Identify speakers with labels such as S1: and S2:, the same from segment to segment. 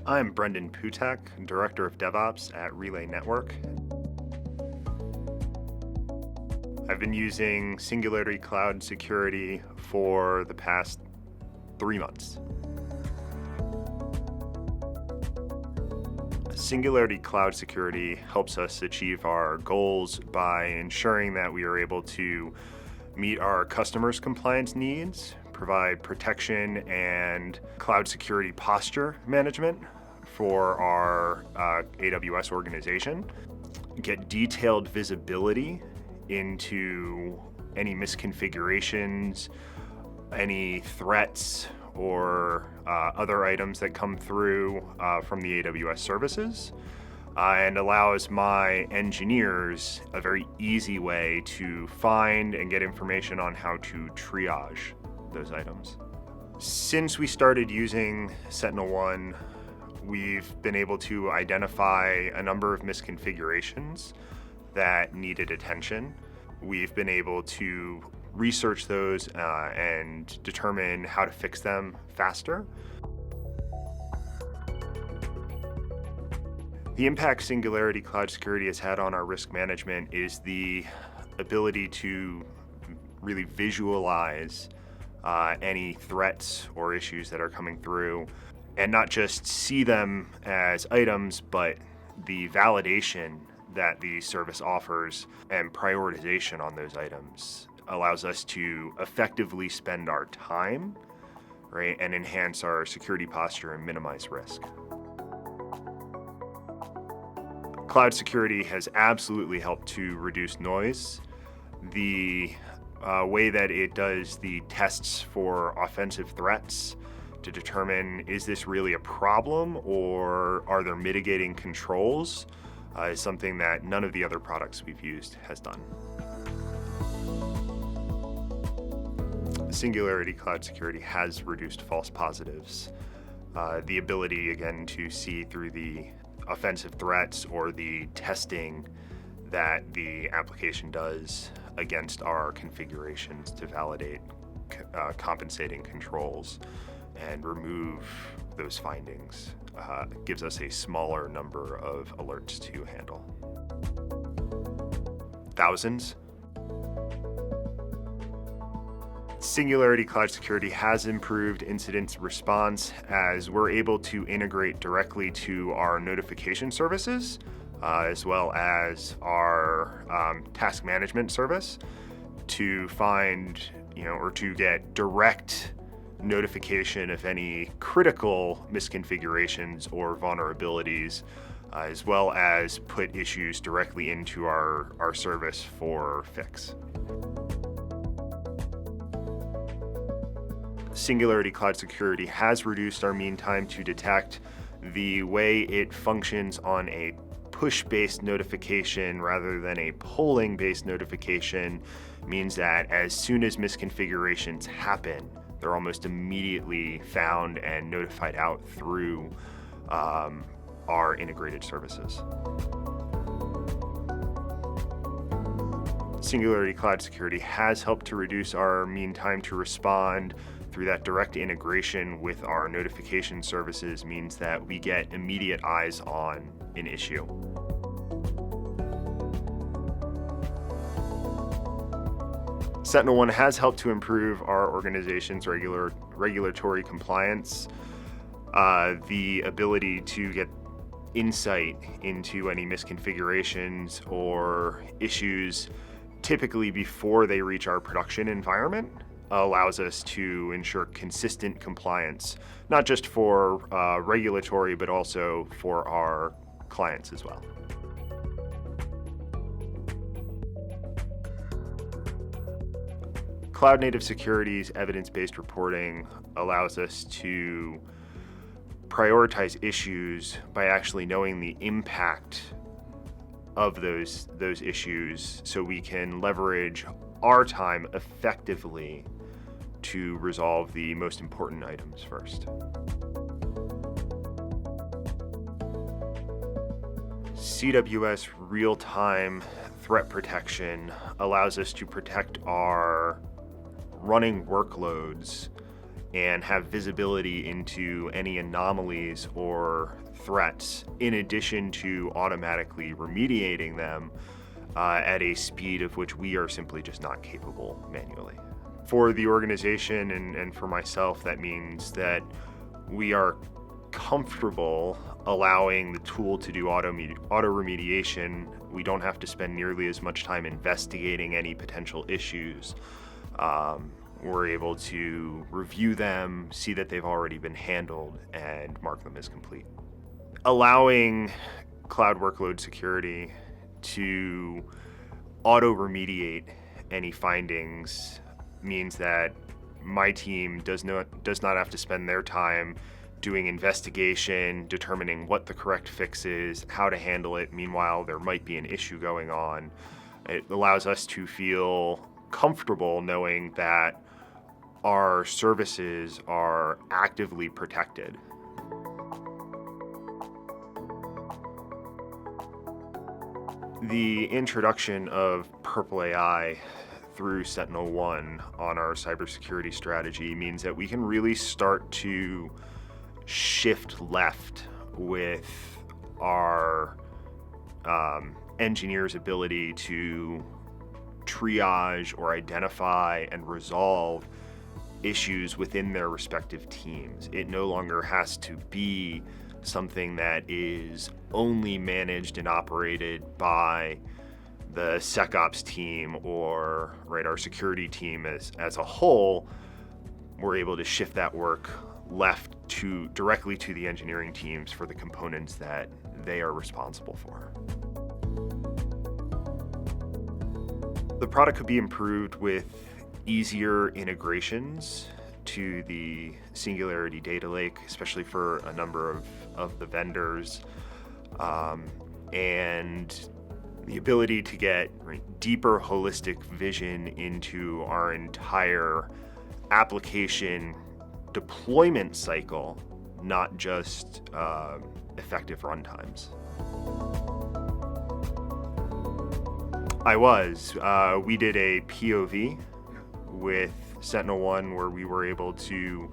S1: I'm Brendan Putek, Director of DevOps at Relay Network. I've been using Singularity Cloud Security for the past 3 months. Singularity Cloud Security helps us achieve our goals by ensuring that we are able to meet our customers' compliance needs, provide protection and cloud security posture management for our AWS organization, get detailed visibility into any misconfigurations, any threats, or other items that come through from the AWS services, and allows my engineers a very easy way to find and get information on how to triage those items. Since we started using SentinelOne, we've been able to identify a number of misconfigurations that needed attention. We've been able to research those and determine how to fix them faster. The impact Singularity Cloud Security has had on our risk management is the ability to really visualize any threats or issues that are coming through, and not just see them as items, but the validation that the service offers and prioritization on those items allows us to effectively spend our time, right, and enhance our security posture and minimize risk. Cloud security has absolutely helped to reduce noise. The way that it does the tests for offensive threats to determine, is this really a problem or are there mitigating controls, is something that none of the other products we've used has done. Singularity Cloud Security has reduced false positives. The ability, again, to see through the offensive threats or the testing that the application does against our configurations to validate compensating controls and remove those findings gives us a smaller number of alerts to handle. Thousands. Singularity Cloud Security has improved incident response as we're able to integrate directly to our notification services, as well as our task management service to find, or to get direct notification of any critical misconfigurations or vulnerabilities, as well as put issues directly into our service for fix. Singularity Cloud Security has reduced our mean time to detect. The way it functions on a push-based notification rather than a polling-based notification means that as soon as misconfigurations happen, they're almost immediately found and notified out through our integrated services. Singularity Cloud Security has helped to reduce our mean time to respond through that direct integration with our notification services means that we get immediate eyes on an issue. SentinelOne has helped to improve our organization's regulatory compliance, the ability to get insight into any misconfigurations or issues typically before they reach our production environment allows us to ensure consistent compliance, not just for regulatory, but also for our clients as well. Cloud Native Security's evidence-based reporting allows us to prioritize issues by actually knowing the impact of those issues so we can leverage our time effectively to resolve the most important items first. CWS real-time threat protection allows us to protect our running workloads and have visibility into any anomalies or threats, in addition to automatically remediating them at a speed of which we are simply just not capable manually. For the organization and for myself, that means that we are comfortable allowing the tool to do auto remediation. We don't have to spend nearly as much time investigating any potential issues. We're able to review them, see that they've already been handled, and mark them as complete. Allowing cloud workload security to auto remediate any findings means that my team does not have to spend their time doing investigation, determining what the correct fix is, how to handle it. Meanwhile, there might be an issue going on. It allows us to feel comfortable knowing that our services are actively protected. The introduction of Purple AI through SentinelOne on our cybersecurity strategy means that we can really start to shift left with our engineers' ability to triage or identify and resolve issues within their respective teams. It no longer has to be something that is only managed and operated by the SecOps team or our security team as a whole. We're able to shift that work left directly to the engineering teams for the components that they are responsible for. The product could be improved with easier integrations to the Singularity Data Lake, especially for a number of the vendors, and the ability to get deeper holistic vision into our entire application deployment cycle, not just effective runtimes. We did a POV with SentinelOne where we were able to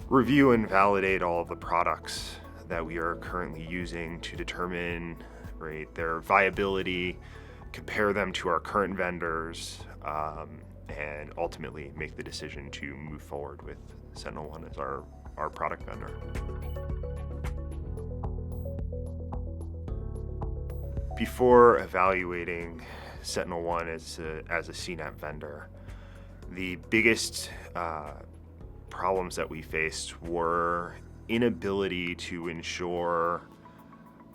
S1: review and validate all of the products that we are currently using to determine their viability, compare them to our current vendors, and ultimately make the decision to move forward with SentinelOne as our product vendor. Before evaluating SentinelOne as a CNAPP vendor, the biggest problems that we faced were inability to ensure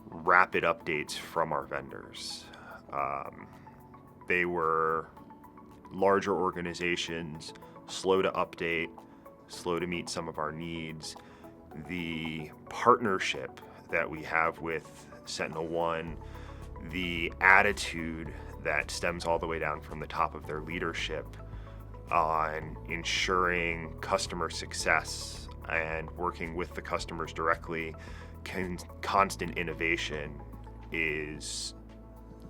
S1: rapid updates from our vendors. They were larger organizations, slow to update, slow to meet some of our needs. The partnership that we have with SentinelOne, the attitude that stems all the way down from the top of their leadership on ensuring customer success and working with the customers directly, constant innovation is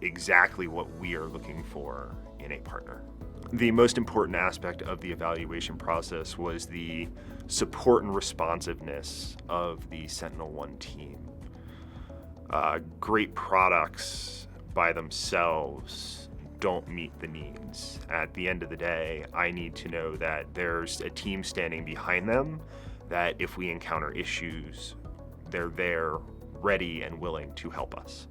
S1: exactly what we are looking for in a partner. The most important aspect of the evaluation process was the support and responsiveness of the SentinelOne team. Great products by themselves don't meet the needs. At the end of the day, I need to know that there's a team standing behind them, that if we encounter issues, they're there, ready and willing to help us.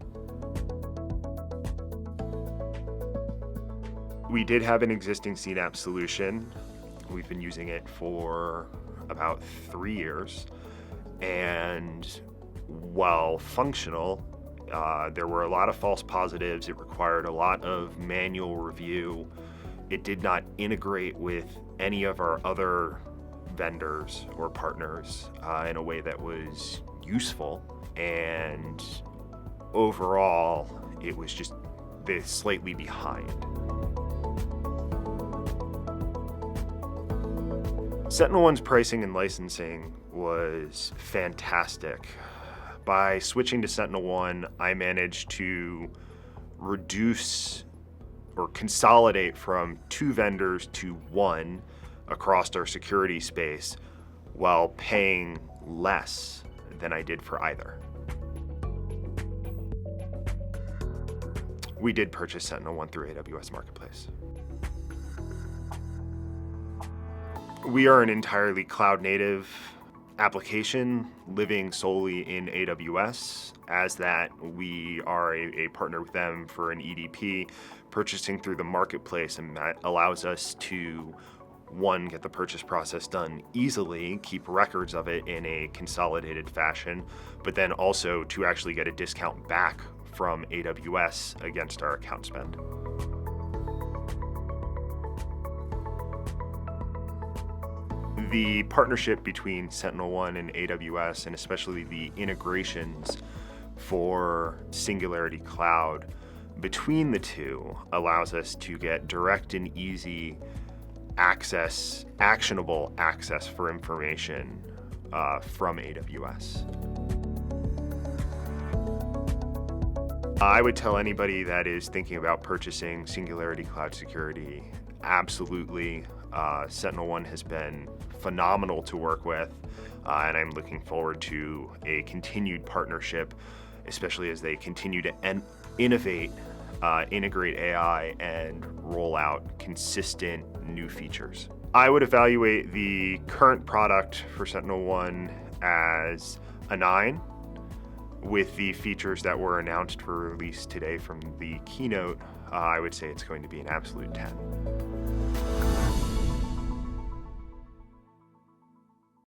S1: We did have an existing CNAPP solution. We've been using it for about 3 years, and while functional, there were a lot of false positives. It required a lot of manual review. It did not integrate with any of our other vendors or partners in a way that was useful, and overall, it was just slightly behind. SentinelOne's pricing and licensing was fantastic. By switching to SentinelOne, I managed to reduce or consolidate from 2 vendors to 1 across our security space while paying less than I did for either. We did purchase SentinelOne through AWS Marketplace. We are an entirely cloud-native application living solely in AWS. As that, we are a partner with them for an EDP, purchasing through the marketplace, and that allows us to, one, get the purchase process done easily, keep records of it in a consolidated fashion, but then also to actually get a discount back from AWS against our account spend. The partnership between SentinelOne and AWS, and especially the integrations for Singularity Cloud between the two, allows us to get direct and easy access, actionable access for information from AWS. I would tell anybody that is thinking about purchasing Singularity Cloud Security, absolutely. SentinelOne has been phenomenal to work with, and I'm looking forward to a continued partnership, especially as they continue to innovate, integrate AI, and roll out consistent new features. I would evaluate the current product for SentinelOne as a 9. With the features that were announced for release today from the keynote, I would say it's going to be an absolute 10.